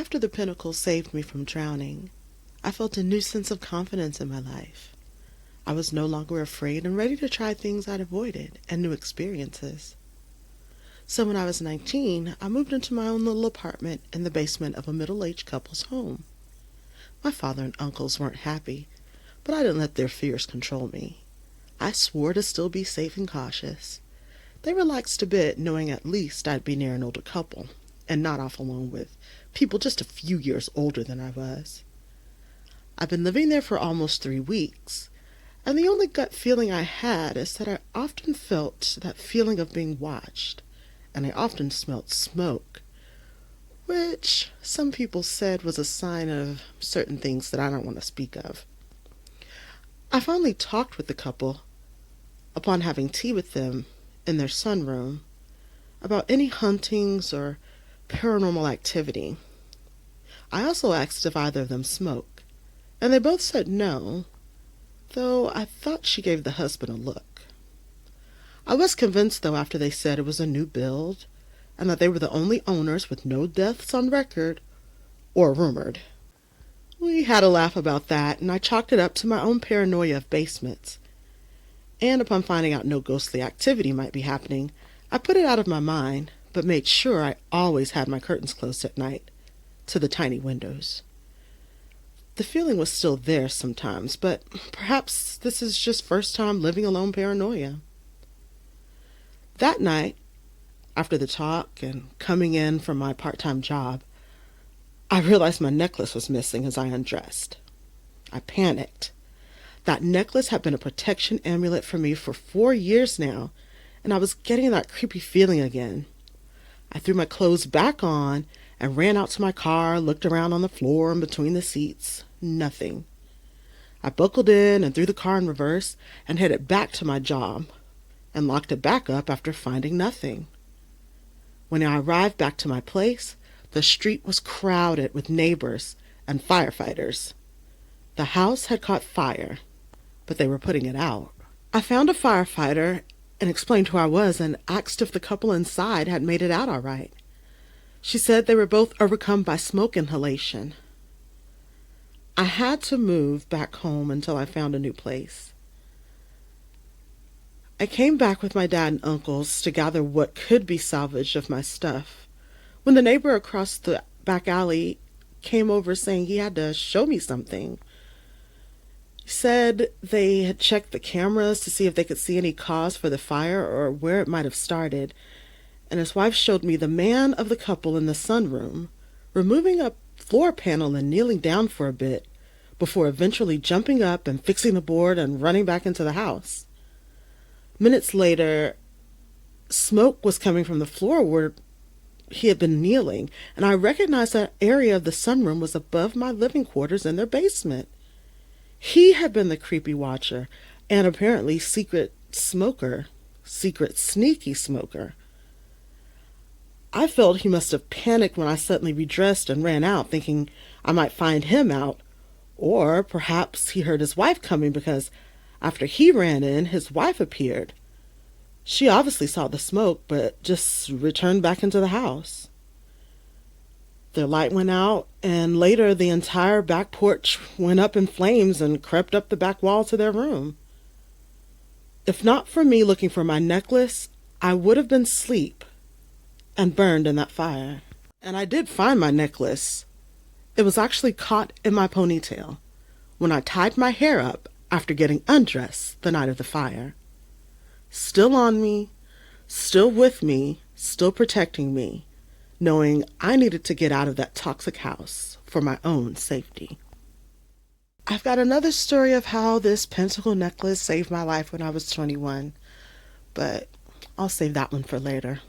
After the Pentacle saved me from drowning, I felt a new sense of confidence in my life. I was no longer afraid and ready to try things I'd avoided and new experiences. So when I was 19, I moved into my own little apartment in the basement of a middle-aged couple's home. My father and uncles weren't happy, but I didn't let their fears control me. I swore to still be safe and cautious. They relaxed a bit, knowing at least I'd be near an older couple, and not off alone with people just a few years older than I was. I've been living there for almost 3 weeks, and the only gut feeling I had is that I often felt that feeling of being watched, and I often smelled smoke, which some people said was a sign of certain things that I don't want to speak of. I finally talked with the couple, upon having tea with them in their sunroom, about any hauntings or paranormal activity. I also asked if either of them smoked, and they both said no, though I thought she gave the husband a look. I was convinced, though, after they said it was a new build, and that they were the only owners with no deaths on record, or rumored. We had a laugh about that, and I chalked it up to my own paranoia of basements. And upon finding out no ghostly activity might be happening, I put it out of my mind, but made sure I always had my curtains closed at night, to the tiny windows. The feeling was still there sometimes, but perhaps this is just first time living alone paranoia. That night, after the talk and coming in from my part-time job, I realized my necklace was missing as I undressed. I panicked. That necklace had been a protection amulet for me for 4 years now, and I was getting that creepy feeling again. I threw my clothes back on and ran out to my car, looked around on the floor and between the seats. Nothing. I buckled in and threw the car in reverse and headed back to my job and locked it back up after finding nothing. When I arrived back to my place, the street was crowded with neighbors and firefighters. The house had caught fire, but they were putting it out. I found a firefighter and explained who I was and asked if the couple inside had made it out all right. She said they were both overcome by smoke inhalation. I had to move back home until I found a new place. I came back with my dad and uncles to gather what could be salvaged of my stuff, when the neighbor across the back alley came over saying he had to show me something. He said they had checked the cameras to see if they could see any cause for the fire or where it might have started, and his wife showed me the man of the couple in the sunroom, removing a floor panel and kneeling down for a bit, before eventually jumping up and fixing the board and running back into the house. Minutes later, smoke was coming from the floor where he had been kneeling, and I recognized that area of the sunroom was above my living quarters in their basement. He had been the creepy watcher and apparently secret sneaky smoker. I felt he must have panicked when I suddenly redressed and ran out, thinking I might find him out, or perhaps he heard his wife coming because after he ran in, his wife appeared. She obviously saw the smoke, but just returned back into the house. Their light went out, and later the entire back porch went up in flames and crept up the back wall to their room. If not for me looking for my necklace, I would have been asleep and burned in that fire. And I did find my necklace. It was actually caught in my ponytail when I tied my hair up after getting undressed the night of the fire. Still on me, still with me, still protecting me, knowing I needed to get out of that toxic house for my own safety. I've got another story of how this Pentacle necklace saved my life when I was 21, but I'll save that one for later.